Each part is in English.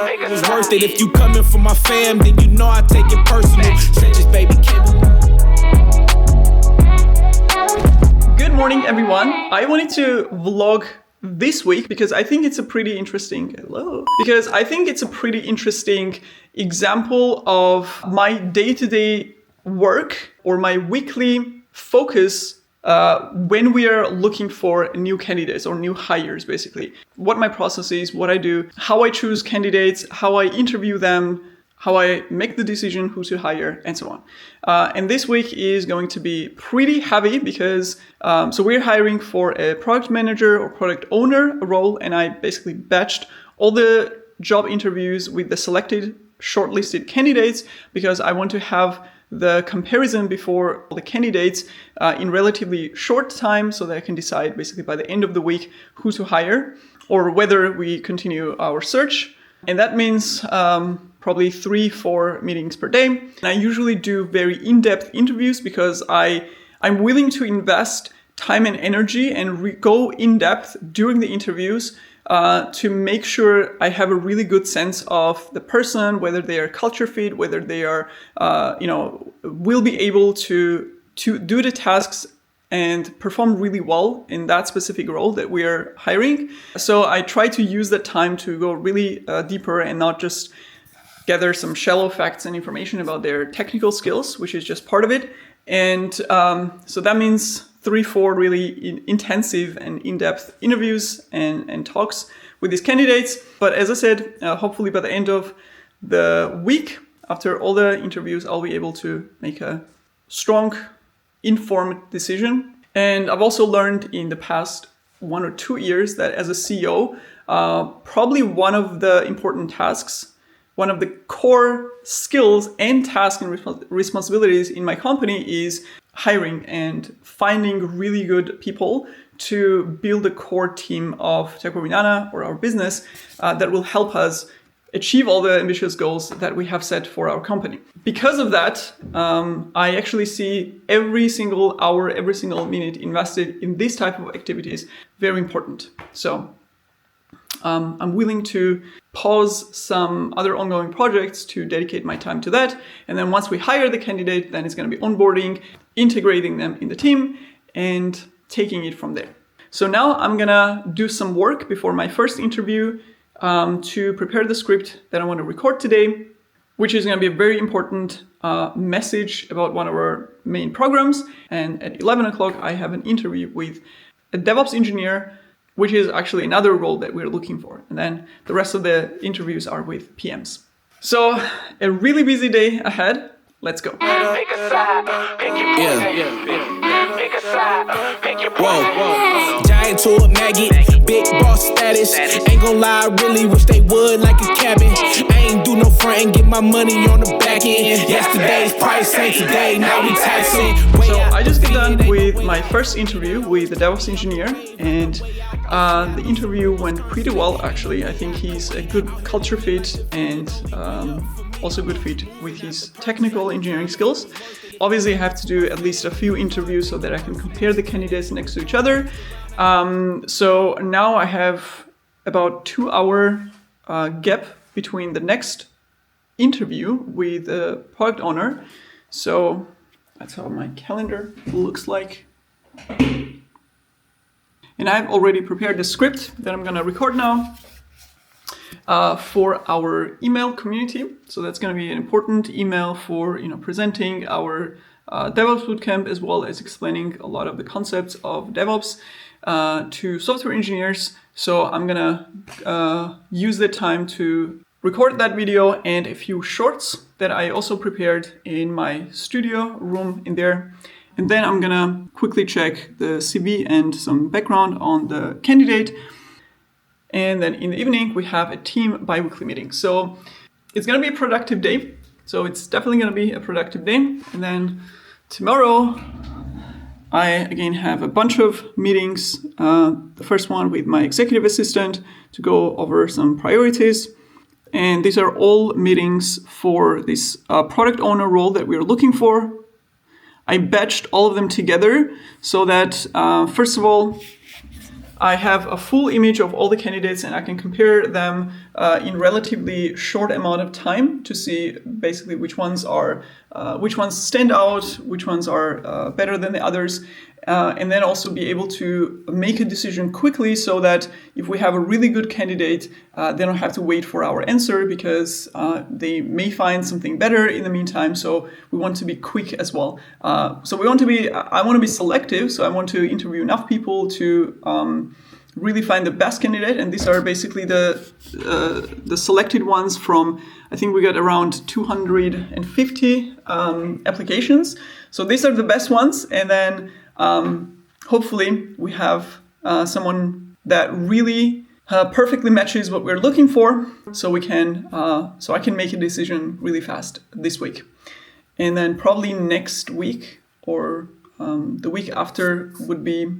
It was worth it. If you coming for my fam, then you know I take it personal. Trenches, baby, Good morning, everyone. I wanted to vlog this week because I think it's a pretty interesting example of my day-to-day work or my weekly focus when we are looking for new candidates or new hires, basically. What my process is, what I do, how I choose candidates, how I interview them, how I make the decision who to hire, and so on. And this week is going to be pretty heavy because so we're hiring for a product manager or product owner role, and I basically batched all the job interviews with the selected shortlisted candidates because I want to have the comparison before all the candidates in relatively short time so that I can decide basically by the end of the week who to hire or whether we continue our search. And that means probably 3-4 meetings per day. And I usually do very in-depth interviews because I'm willing to invest time and energy and go in-depth during the interviews to make sure I have a really good sense of the person, whether they are culture fit, whether they are, will be able to do the tasks and perform really well in that specific role that we are hiring. So I try to use that time to go really deeper and not just gather some shallow facts and information about their technical skills, which is just part of it. And so that means 3-4 really intensive and in-depth interviews and talks with these candidates. But as I said, hopefully by the end of the week, after all the interviews, I'll be able to make a strong, informed decision. And I've also learned in the past 1 or 2 years that as a CEO, probably one of the important tasks, one of the core skills and tasks and responsibilities in my company is hiring and finding really good people to build a core team of Tech4Banana or our business that will help us achieve all the ambitious goals that we have set for our company. Because of that, I actually see every single hour, every single minute invested in this type of activities very important. So I'm willing to pause some other ongoing projects to dedicate my time to that. And then once we hire the candidate, then it's going to be onboarding, integrating them in the team, and taking it from there. So now I'm going to do some work before my first interview to prepare the script that I want to record today, which is going to be a very important message about one of our main programs. And at 11 o'clock, I have an interview with a DevOps engineer, which is actually another role that we're looking for. And then the rest of the interviews are with PMs. So a really busy day ahead. Let's go. whoa. Giant to a maggot, big boss status. Ain't gon' lie, I really wish they would like a cabin. I ain't do no front, get my money on the back end. Yesterday's price ain't today, now we taxing. So I just got done with my first interview with the DevOps engineer, and the interview went pretty well actually. I think he's a good culture fit and also good fit with his technical engineering skills. Obviously, I have to do at least a few interviews so that I can compare the candidates next to each other. So now I have about 2-hour gap between the next interview with the product owner. So that's how my calendar looks like. And I've already prepared the script that I'm gonna record now for our email community. So that's going to be an important email for presenting our DevOps bootcamp, as well as explaining a lot of the concepts of DevOps to software engineers. So I'm going to use the time to record that video and a few shorts that I also prepared in my studio room in there. And then I'm going to quickly check the CV and some background on the candidate. And then in the evening, we have a team bi-weekly meeting. So it's going to be a productive day. So it's definitely going to be a productive day. And then tomorrow, I again have a bunch of meetings. The first one with my executive assistant to go over some priorities. And these are all meetings for this product owner role that we're looking for. I batched all of them together so that, first of all, I have a full image of all the candidates and I can compare them in relatively short amount of time to see basically which ones stand out, which ones are better than the others. And then also be able to make a decision quickly so that if we have a really good candidate, they don't have to wait for our answer because they may find something better in the meantime. So we want to be quick as well. I want to be selective. So I want to interview enough people to really find the best candidate. And these are basically the selected ones from, I think we got around 250 applications. So these are the best ones. And then hopefully we have someone that really perfectly matches what we're looking for, so I can make a decision really fast this week. And then probably next week or the week after would be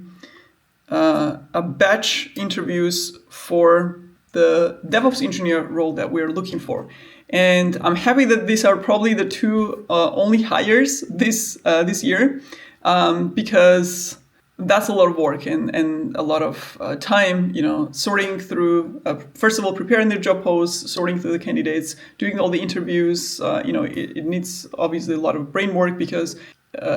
a batch interviews for the DevOps engineer role that we're looking for. And I'm happy that these are probably the two only hires this year. Because that's a lot of work and a lot of time, sorting through, first of all, preparing the job posts, sorting through the candidates, doing all the interviews. It needs obviously a lot of brain work because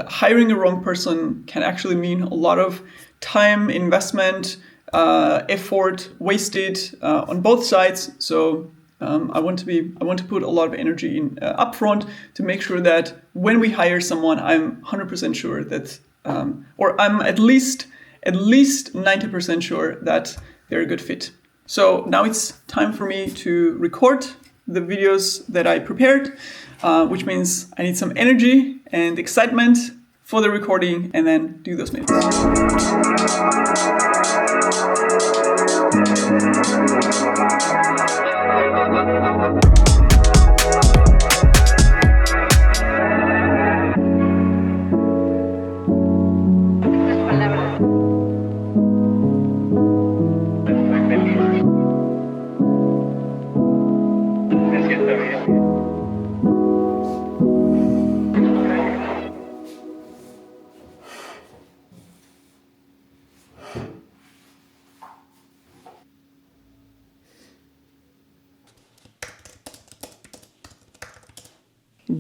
hiring a wrong person can actually mean a lot of time, investment, effort wasted on both sides. So I want to put a lot of energy in upfront to make sure that when we hire someone, I'm 100% sure that, or I'm at least 90% sure that they're a good fit. So now it's time for me to record the videos that I prepared, which means I need some energy and excitement for the recording and then do those meetings.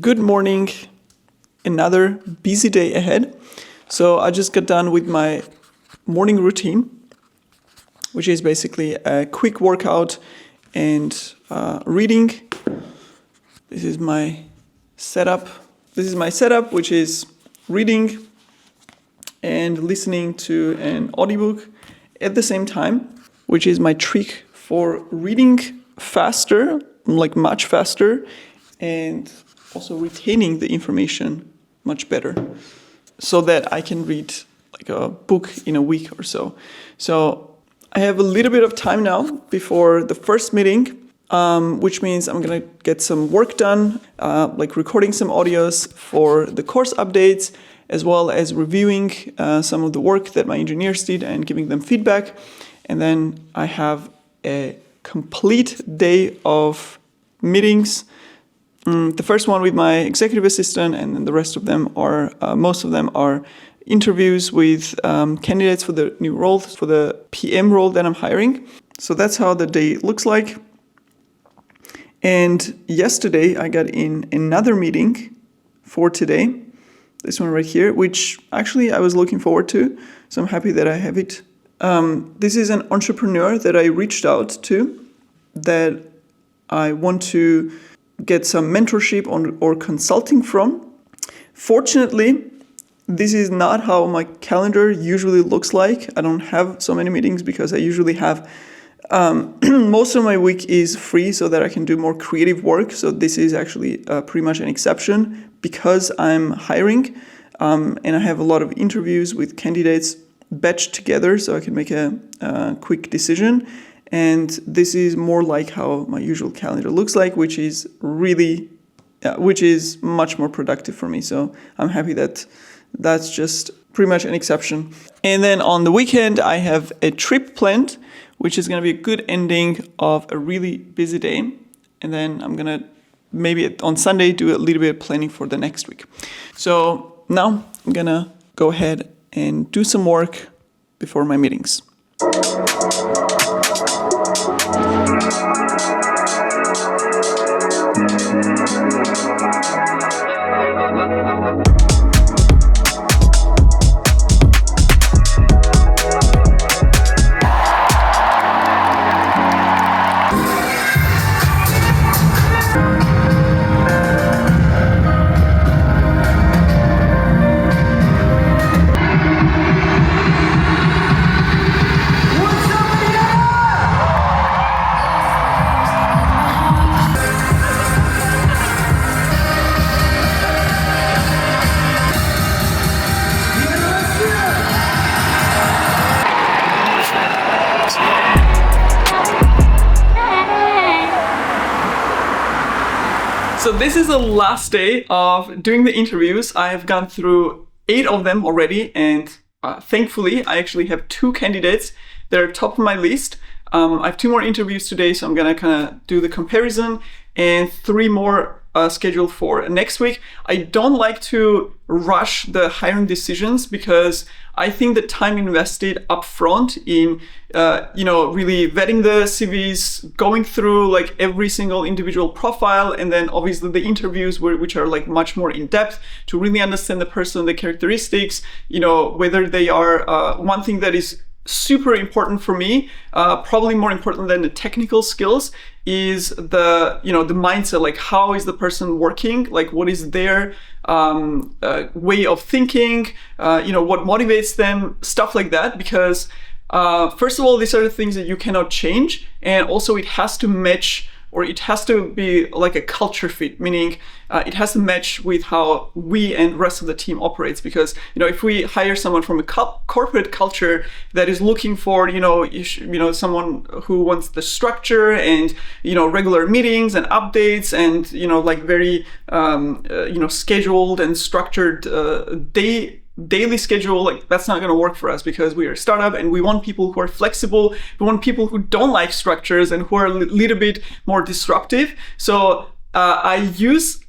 Good morning, another busy day ahead. So I just got done with my morning routine, which is basically a quick workout and reading. This is my setup, which is reading and listening to an audiobook at the same time, which is my trick for reading faster, like much faster, and also retaining the information much better so that I can read like a book in a week or so. So I have a little bit of time now before the first meeting, which means I'm going to get some work done, like recording some audios for the course updates, as well as reviewing some of the work that my engineers did and giving them feedback. And then I have a complete day of meetings. The first one with my executive assistant, and then the rest of them are, most of them are interviews with candidates for the new roles, for the PM role that I'm hiring. So that's how the day looks like. And yesterday I got in another meeting for today, this one right here, which actually I was looking forward to. So I'm happy that I have it. This is an entrepreneur that I reached out to that I want to get some mentorship on or consulting from. Fortunately, this is not how my calendar usually looks like. I don't have so many meetings because I usually have most of my week is free so that I can do more creative work. So this is actually pretty much an exception because I'm hiring and I have a lot of interviews with candidates batched together so I can make a quick decision. And this is more like how my usual calendar looks like, which is much more productive for me. So I'm happy that that's just pretty much an exception. And then on the weekend, I have a trip planned, which is going to be a good ending of a really busy day. And then I'm going to maybe on Sunday do a little bit of planning for the next week. So now I'm going to go ahead and do some work before my meetings. So this is the last day of doing the interviews. I have gone through 8 of them already, and thankfully I actually have 2 candidates that are top of my list. I have 2 more interviews today, so I'm gonna kind of do the comparison, and 3 more scheduled for next week. I don't like to rush the hiring decisions because I think the time invested upfront in really vetting the CVs, going through like every single individual profile, and then obviously the interviews which are like much more in depth to really understand the person, the characteristics, whether they are one thing that is super important for me, probably more important than the technical skills, is the mindset. Like, how is the person working? Like, what is their way of thinking? What motivates them? Stuff like that. Because first of all, these are the things that you cannot change, and also it has to match, or it has to be like a culture fit, meaning it has to match with how we and the rest of the team operates. Because if we hire someone from a corporate culture that is looking for someone who wants the structure and regular meetings and updates and like very scheduled and structured daily schedule, like that's not going to work for us, because we are a startup and we want people who are flexible. We want people who don't like structures and who are a little bit more disruptive. So I use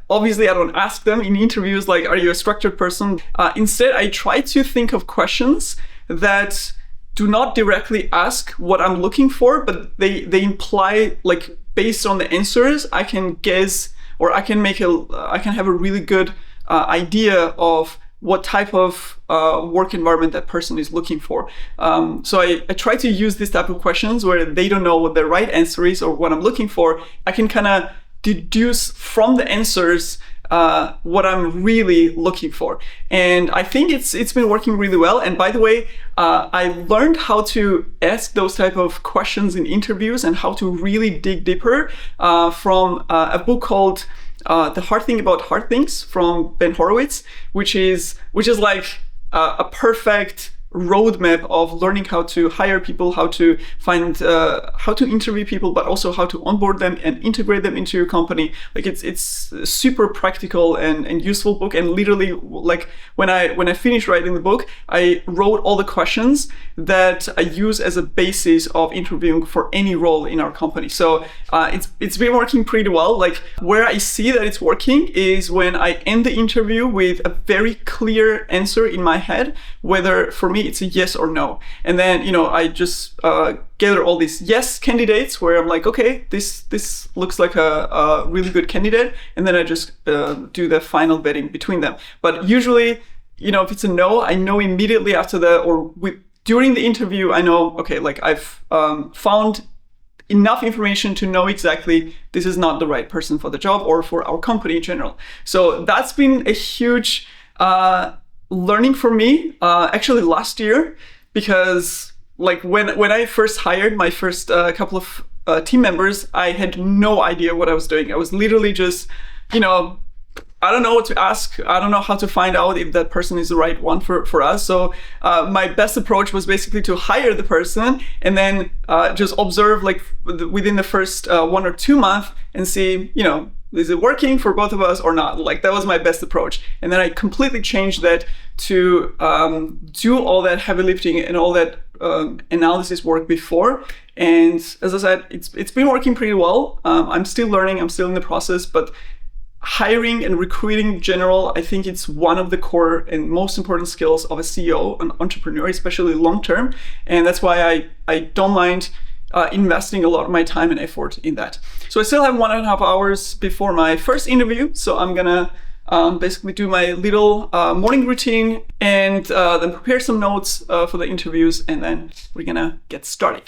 obviously I don't ask them in interviews like, are you a structured person? Instead, I try to think of questions that do not directly ask what I'm looking for, but they imply, like, based on the answers, I can guess, or I can have a really good idea of what type of work environment that person is looking for. So I try to use this type of questions where they don't know what the right answer is or what I'm looking for. I can kind of deduce from the answers what I'm really looking for. And I think it's been working really well. And by the way, I learned how to ask those type of questions in interviews and how to really dig deeper from a book called The Hard Thing About Hard Things from Ben Horowitz, which is like a perfect roadmap of learning how to hire people, how to find, how to interview people, but also how to onboard them and integrate them into your company. Like it's a super practical and useful book. And literally, like when I finished writing the book, I wrote all the questions that I use as a basis of interviewing for any role in our company. So it's been working pretty well. Like, where I see that it's working is when I end the interview with a very clear answer in my head, whether for me it's a yes or no. And then, I just gather all these yes candidates where I'm like, okay, this looks like a really good candidate. And then I just do the final vetting between them. But usually, if it's a no, I know immediately after during the interview, I know, okay, like I've found enough information to know exactly this is not the right person for the job or for our company in general. So that's been a huge learning for me, actually last year, because like when I first hired my first couple of team members, I had no idea what I was doing. I was literally just, I don't know what to ask. I don't know how to find out if that person is the right one for us. So my best approach was basically to hire the person and then just observe like within the first 1 or 2 months and see, is it working for both of us or not? Like, that was my best approach. And then I completely changed that to do all that heavy lifting and all that analysis work before. And as I said, it's been working pretty well. I'm still learning. I'm still in the process, but hiring and recruiting in general, I think it's one of the core and most important skills of a CEO, an entrepreneur, especially long term. And that's why I don't mind investing a lot of my time and effort in that. So I still have 1.5 hours before my first interview. So I'm gonna basically do my little morning routine and then prepare some notes for the interviews, and then we're gonna get started.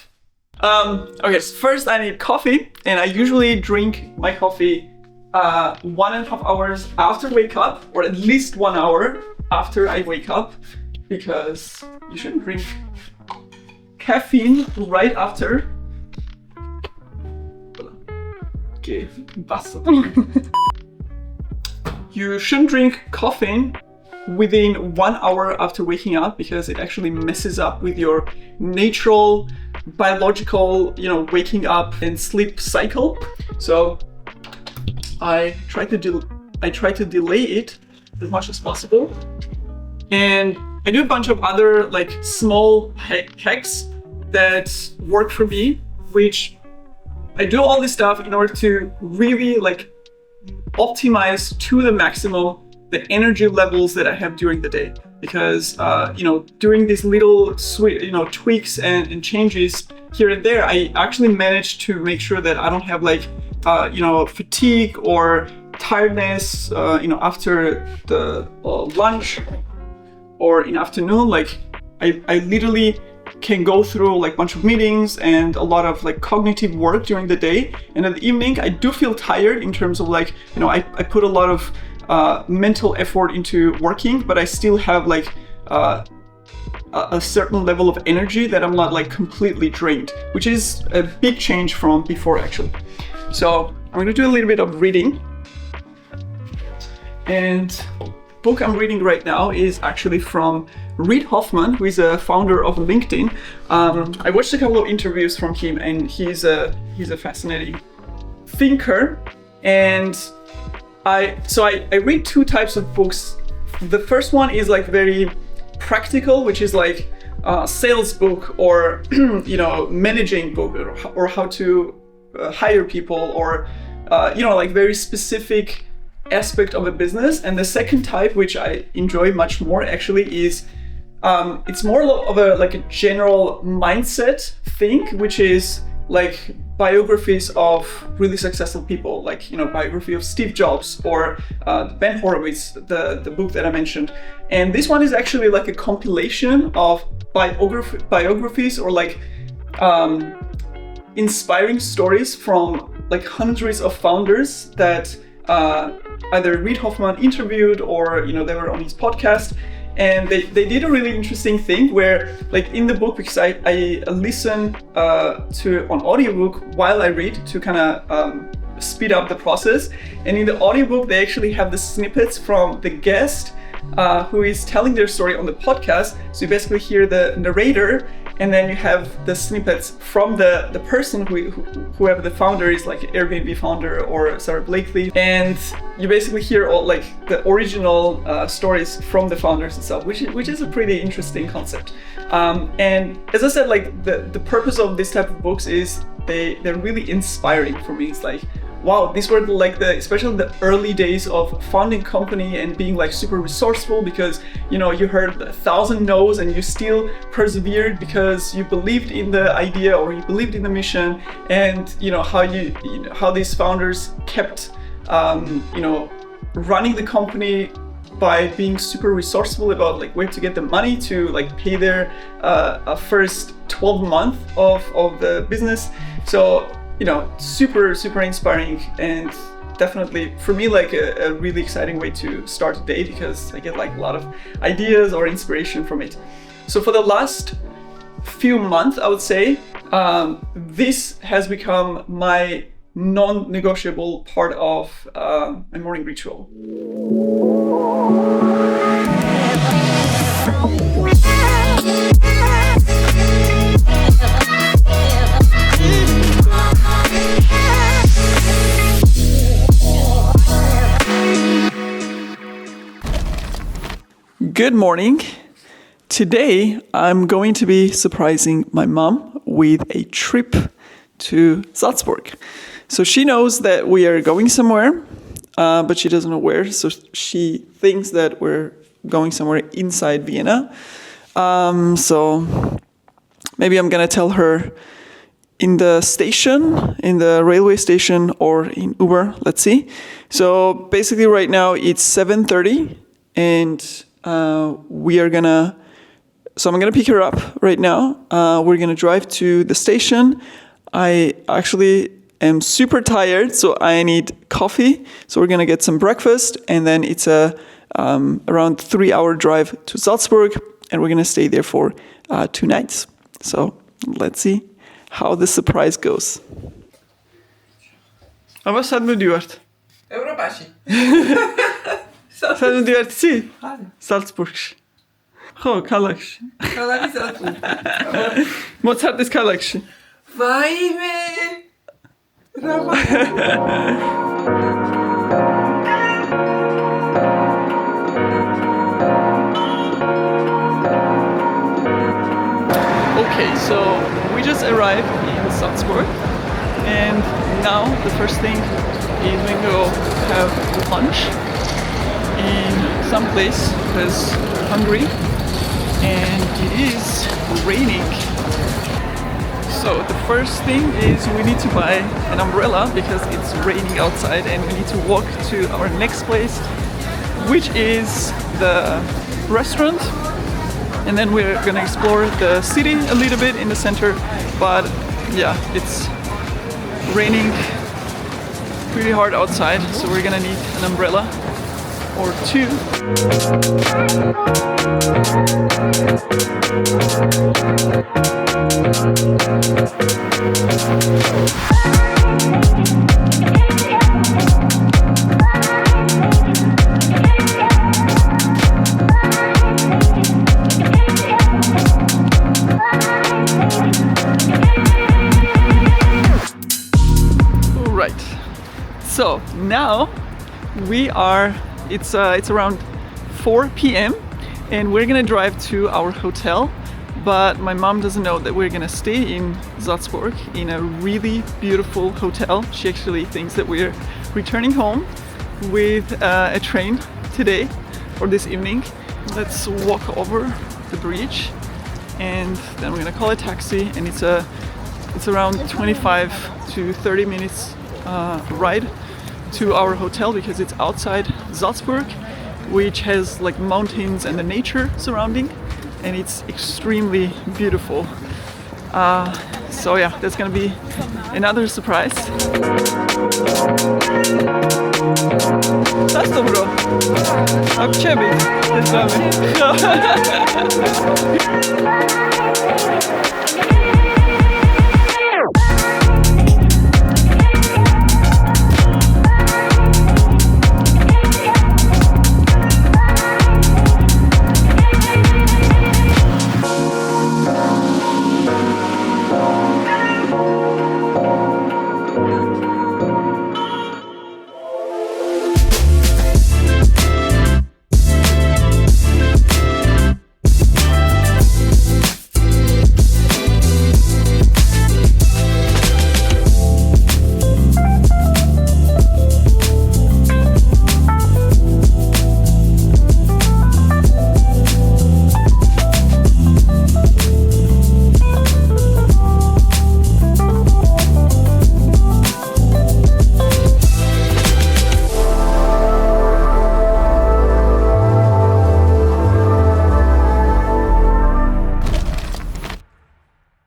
Okay, so first I need coffee, and I usually drink my coffee 1.5 hours after wake up, or at least 1 hour after I wake up, because you shouldn't drink caffeine right after. Okay, basta. You shouldn't drink caffeine within 1 hour after waking up, because it actually messes up with your natural biological, waking up and sleep cycle. So I try to delay it as much as possible, and I do a bunch of other small hacks that work for me, which I do all this stuff in order to really optimize to the maximum the energy levels that I have during the day. Because during these little tweaks and changes here and there, I actually managed to make sure that I don't have fatigue or tiredness after the lunch or in afternoon. I literally can go through a bunch of meetings and a lot of cognitive work during the day, and in the evening I do feel tired in terms of I put a lot of mental effort into working, but I still have a certain level of energy that I'm not completely drained, which is a big change from before actually. So I'm going to do a little bit of reading, and the book I'm reading right now is actually from Reid Hoffman, who is a founder of LinkedIn. I watched a couple of interviews from him, and he's a fascinating thinker. And I read two types of books. The first one is very practical, which is a sales book or managing book, or how to hire people, or very specific aspect of a business. And the second type, which I enjoy much more actually, is it's more of a general mindset thing, which is biographies of really successful people, biography of Steve Jobs or Ben Horowitz, the book that I mentioned. And this one is actually a compilation of biographies or inspiring stories from hundreds of founders that either Reid Hoffman interviewed or they were on his podcast. And they did a really interesting thing where, in the book, because I listen to an audiobook while I read to kind of speed up the process. And in the audiobook, they actually have the snippets from the guest who is telling their story on the podcast. So you basically hear the narrator, and then you have the snippets from the person whoever the founder is, Airbnb founder or Sarah Blakely, and you basically hear all the original stories from the founders itself, which is a pretty interesting concept. And as I said, the purpose of this type of books is they're really inspiring for me. It's wow, these were especially the early days of founding company and being super resourceful, because you heard 1,000 no's and you still persevered because you believed in the idea or you believed in the mission, and how these founders kept running the company by being super resourceful about where to get the money to pay their first 12 months of the business. So super inspiring, and definitely for me a really exciting way to start a day, because I get a lot of ideas or inspiration from it. So for the last few months, I would say this has become my non-negotiable part of my morning ritual. Good morning. Today I'm going to be surprising my mom with a trip to Salzburg. So she knows that we are going somewhere. but she doesn't know where. So she thinks that we're going somewhere inside Vienna. So maybe I'm gonna tell her in the station, in the railway station, or in Uber. Let's see. So basically, right now it's 7:30, and we are gonna. So I'm gonna pick her up right now. We're gonna drive to the station. I actually am super tired, so I need coffee. So we're gonna get some breakfast, and then it's a around 3-hour drive to Salzburg, and we're gonna stay there for 2 nights. So let's see how the surprise goes. A was hadden we duurt? Eurobashi. Hadden we duurt si? Salzburg. Go, Kalaksh. Mozart is Kalaksh. Vajme. Okay, so we just arrived in Salzburg, and now the first thing is we go have lunch in some place because hungry, and it is raining. So the first thing is we need to buy an umbrella because it's raining outside, and we need to walk to our next place, which is the restaurant. And then we're gonna explore the city a little bit in the center, but yeah, it's raining pretty hard outside, so we're gonna need an umbrella or two. So now we are, it's around 4 p.m. and we're gonna drive to our hotel, but my mom doesn't know that we're gonna stay in Salzburg in a really beautiful hotel. She actually thinks that we're returning home with a train today or this evening. Let's walk over the bridge and then we're gonna call a taxi, and it's around 25 to 30 minutes ride to our hotel because it's outside Salzburg, which has like mountains and the nature surrounding, and it's extremely beautiful. So yeah, that's gonna be another surprise.